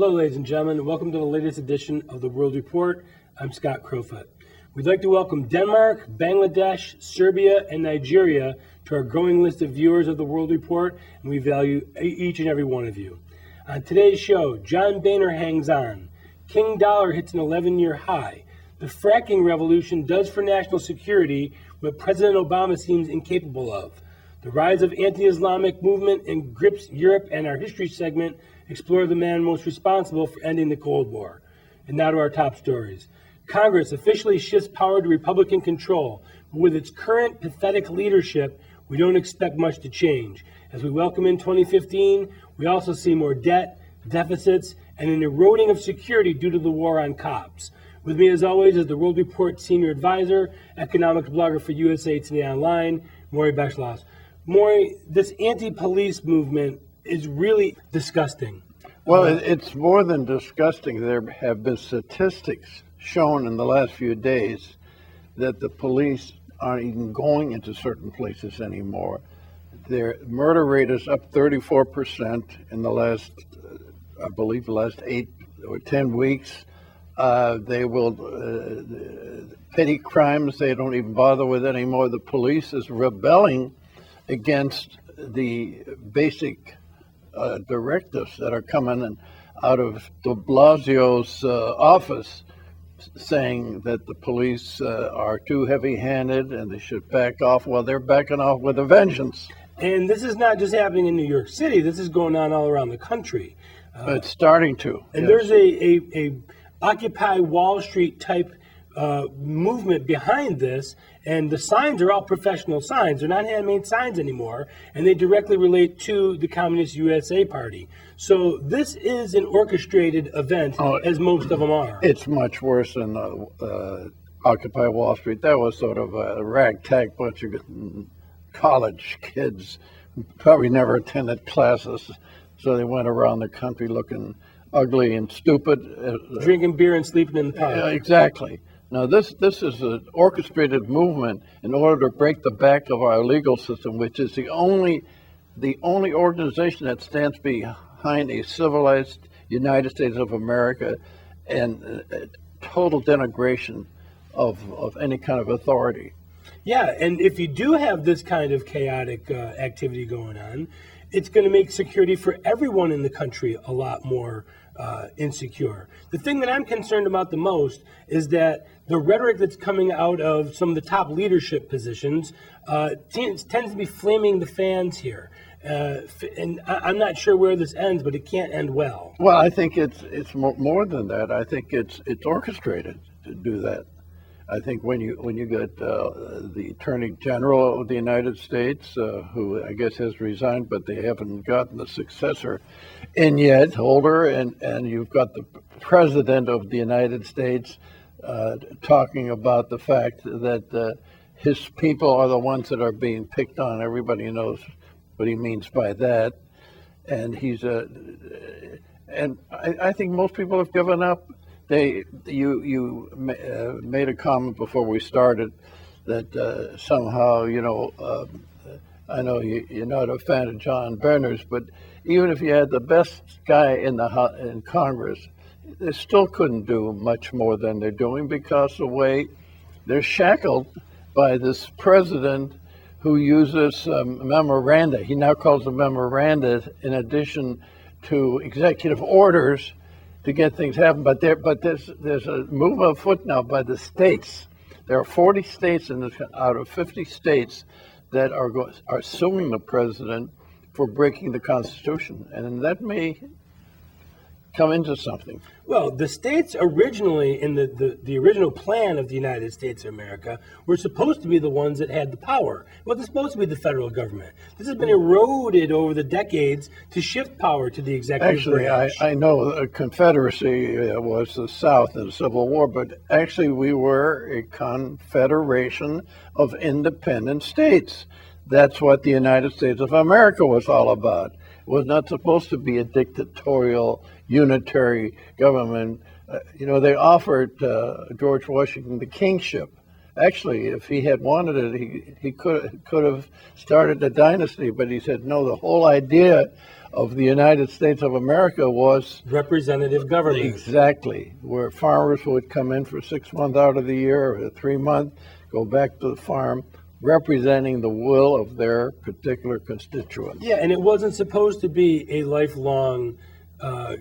Hello, ladies and gentlemen. Welcome to the latest edition of the World Report. I'm Scott Crowfoot. We'd like to welcome Denmark, Bangladesh, Serbia, and Nigeria to our growing list of viewers of the World Report, and we value each and every one of you. On today's show, John Boehner hangs on. King Dollar hits an 11-year high. The fracking revolution does for national security what President Obama seems incapable of. The rise of anti-Islamic movement grips Europe, and our history segment explore the man most responsible for ending the Cold War. And now to our top stories. Congress officially shifts power to Republican control, but with its current pathetic leadership, we don't expect much to change. As we welcome in 2015, we also see more debt, deficits, and an eroding of security due to the war on cops. With me, as always, is the World Report Senior Advisor, economics blogger for USA Today Online, Maury Beschloss. Maury, this anti-police movement is really disgusting. Well, it's more than disgusting. There have been statistics shown in the last few days that the police aren't even going into certain places anymore. Their murder rate is up 34% in the last, I believe, the last 8 or 10 weeks. They will, petty crimes, they don't even bother with anymore. The police is rebelling against the basic directives that are coming out of de Blasio's office, saying that the police are too heavy-handed and they should back off. Well, they're backing off with a vengeance. And this is not just happening in New York City. This is going on all around the country. It's starting to. And yes. There's a Occupy Wall Street type movement behind this, and the signs are all professional signs. They're not handmade signs anymore, and they directly relate to the Communist USA Party. So this is an orchestrated event, as most of them are. It's much worse than Occupy Wall Street. That was sort of a ragtag bunch of college kids who probably never attended classes, so they went around the country looking ugly and stupid. Drinking beer and sleeping in the park. Exactly. Now, this is an orchestrated movement in order to break the back of our legal system, which is the only organization that stands behind a civilized United States of America and total denigration of any kind of authority. Yeah, and if you do have this kind of chaotic activity going on, it's going to make security for everyone in the country a lot more insecure. The thing that I'm concerned about the most is that the rhetoric that's coming out of some of the top leadership positions tends to be flaming the fans here. And I'm not sure where this ends, but it can't end well. Well, I think it's more than that. I think it's orchestrated to do that. I think when you get the Attorney General of the United States, who I guess has resigned, but they haven't gotten the successor in yet, Holder, and you've got the President of the United States talking about the fact that his people are the ones that are being picked on. Everybody knows what he means by that, and I think most people have given up. You made a comment before we started that somehow, I know you're not a fan of John Boehner's, but even if you had the best guy in Congress, they still couldn't do much more than they're doing because the way they're shackled by this president who uses memoranda. He now calls them memoranda in addition to executive orders to get things happen, but there's a move afoot now by the states. There are 40 states out of 50 states that are suing the president for breaking the Constitution, and that may come into something. Well, the states originally, in the original plan of the United States of America, were supposed to be the ones that had the power. Well, they're supposed to be the federal government. This has been eroded over the decades to shift power to the executive branch. I know the Confederacy was the South in the Civil War, but actually we were a confederation of independent states. That's what the United States of America was all about. It was not supposed to be a dictatorial, unitary government. They offered George Washington the kingship, Actually, if he had wanted it, he could have started a dynasty. But he said no. The whole idea of the United States of America was Representative government. exactly where farmers would come in for 6 months out of the year, or 3 months, go back to the farm, representing the will of their particular constituents. Yeah, and it wasn't supposed to be a lifelong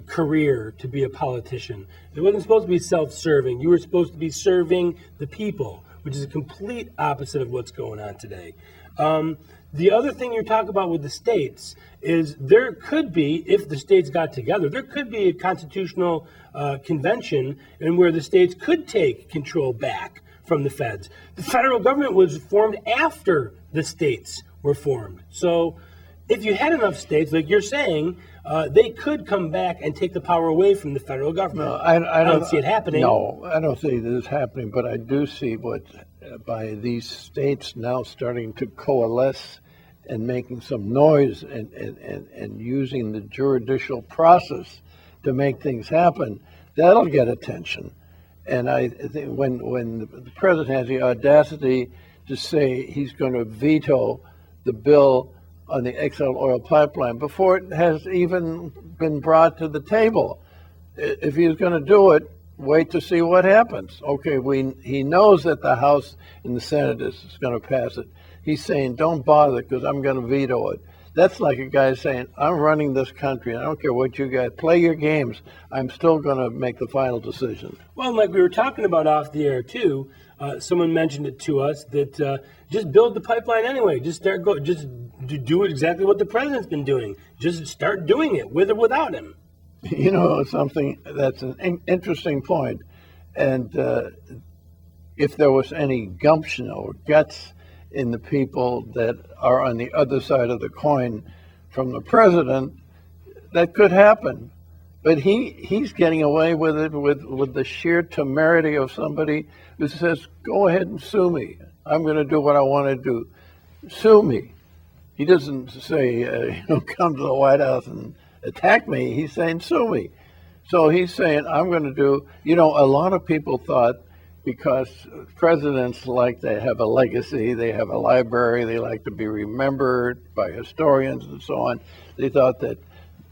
career to be a politician. It wasn't supposed to be self-serving. You were supposed to be serving the people, which is a complete opposite of what's going on today. The other thing you talk about with the states is there could be, if the states got together, there could be a constitutional convention in where the states could take control back from the feds. The federal government was formed after the states were formed. So if you had enough states, like you're saying, they could come back and take the power away from the federal government. No, I don't see it happening. No, I don't see this happening, but I do see what by these states now starting to coalesce and making some noise and using the judicial process to make things happen. That'll get attention. And I think when the president has the audacity to say he's going to veto the bill on the Exxon oil pipeline before it has even been brought to the table, if he's going to do it, wait to see what happens. Okay, he knows that the House and the Senate is going to pass it. He's saying, don't bother because I'm going to veto it. That's like a guy saying, I'm running this country. I don't care what you guys play your games. I'm still going to make the final decision. Well, like we were talking about off the air too, someone mentioned it to us that just build the pipeline anyway. Just do exactly what the president's been doing. Just start doing it with or without him. You know, something that's an interesting point. And if there was any gumption or guts in the people that are on the other side of the coin from the president, that could happen. But he's getting away with it with the sheer temerity of somebody who says, go ahead and sue me. I'm going to do what I want to do. Sue me. He doesn't say, come to the White House and attack me. He's saying, sue me. So he's saying, I'm going to do, a lot of people thought because presidents like to have a legacy, they have a library, they like to be remembered by historians and so on. They thought that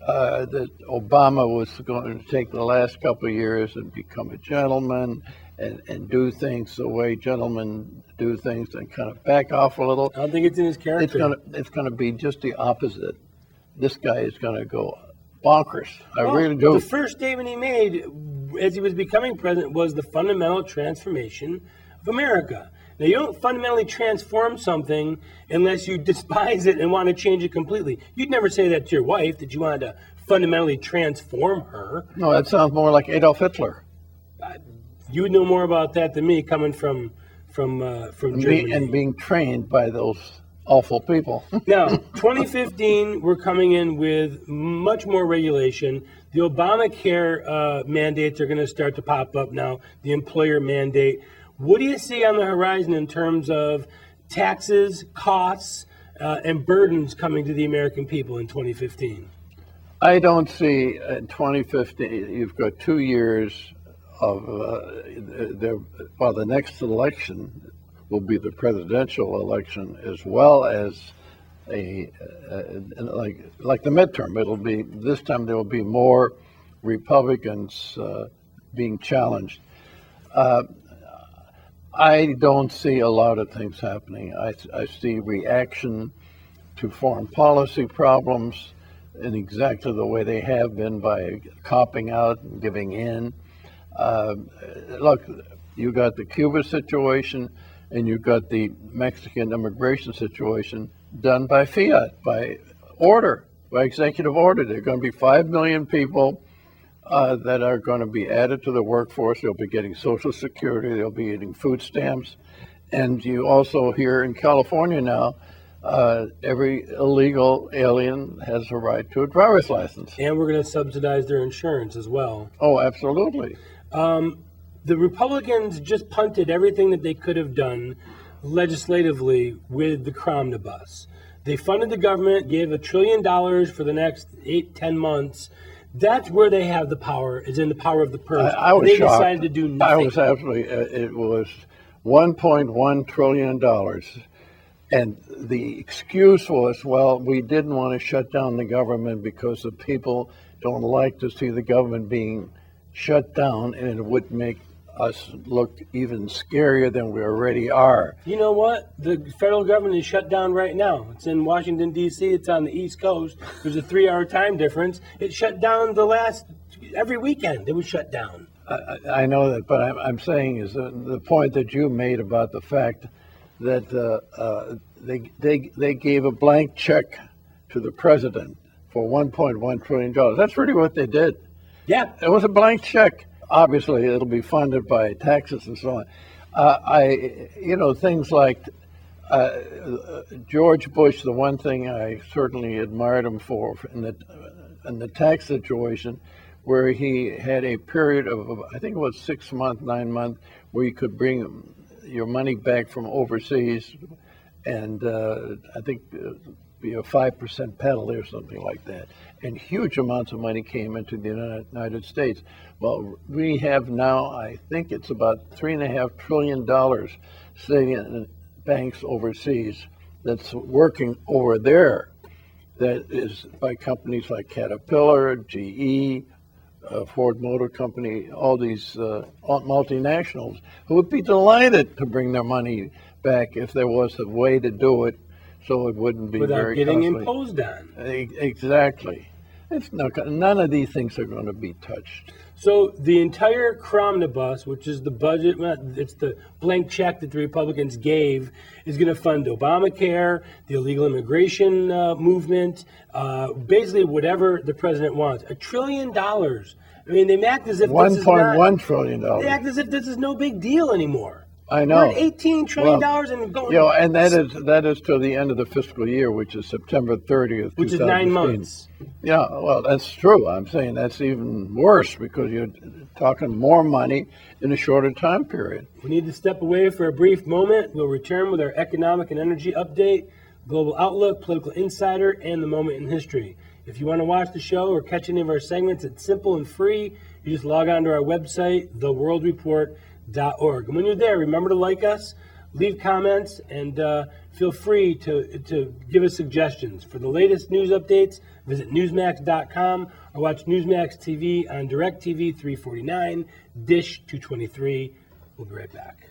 Obama was going to take the last couple of years and become a gentleman and do things the way gentlemen do things and kind of back off a little. I don't think it's in his character. It's going to be just the opposite. This guy is going to go bonkers. I really do. The first statement he made as he was becoming president was the fundamental transformation of America. Now, you don't fundamentally transform something unless you despise it and want to change it completely. You'd never say that to your wife, that you wanted to fundamentally transform her. No, that sounds more like Adolf Hitler. You would know more about that than me, coming from Germany. And being trained by those awful people. Now, 2015, we're coming in with much more regulation. The Obamacare mandates are going to start to pop up now, the employer mandate. What do you see on the horizon in terms of taxes, costs, and burdens coming to the American people in 2015? I don't see in 2015, you've got 2 years of, the next election will be the presidential election as well as like the midterm. It'll be, this time there will be more Republicans being challenged. I don't see a lot of things happening. I see reaction to foreign policy problems in exactly the way they have been, by copping out and giving in. Look, you got the Cuba situation and you've got the Mexican immigration situation done by fiat, by order, by executive order. There are going to be 5 million people that are going to be added to the workforce. They'll be getting Social Security, they'll be getting food stamps. And you also here in California now, every illegal alien has a right to a driver's license. And we're going to subsidize their insurance as well. Oh, absolutely. The Republicans just punted everything that they could have done legislatively with the Cromnibus. They funded the government, gave $1 trillion for the next 8-10 months. That's where they have the power, is in the power of the purse. I was they shocked. Decided to do nothing. I was absolutely, it was $1.1 trillion. And the excuse was, well, we didn't want to shut down the government because the people don't like to see the government being shut down, and it would make us look even scarier than we already are. You know what? The federal government is shut down right now. It's in Washington, D.C. It's on the East Coast. There's a 3-hour time difference. It shut down every weekend. It was shut down. I know that, but I'm saying is the point that you made about the fact that they gave a blank check to the president for $1.1 trillion. That's really what they did. Yeah. It was a blank check. Obviously, it'll be funded by taxes and so on. Things like George Bush, the one thing I certainly admired him for in the tax situation, where he had a period of, I think it was 6 months, 9 months, where you could bring your money back from overseas, and I think be a 5% penalty or something like that. And huge amounts of money came into the United States. Well, we have now, I think it's about $3.5 trillion sitting in banks overseas that's working over there. That is by companies like Caterpillar, GE, Ford Motor Company, all these multinationals who would be delighted to bring their money back if there was a way to do it so it wouldn't be without very getting costly. imposed on. Exactly. None of these things are going to be touched. So the entire Cromnibus, which is the budget, it's the blank check that the Republicans gave, is going to fund Obamacare, the illegal immigration movement, basically whatever the president wants. $1 trillion. I mean, they act as if $1.1 trillion. They act as if this is no big deal anymore. I know. We're at $18 trillion and going. And that is till the end of the fiscal year, which is September 30th, which is 2015. 9 months. Yeah, well, that's true. I'm saying that's even worse because you're talking more money in a shorter time period. We need to step away for a brief moment. We'll return with our economic and energy update, global outlook, political insider, and the moment in history. If you want to watch the show or catch any of our segments, it's simple and free. You just log on to our website, theworldreport.org. And when you're there, remember to like us, leave comments, and feel free to give us suggestions. For the latest news updates, visit Newsmax.com or watch Newsmax TV on DirecTV 349, Dish 223. We'll be right back.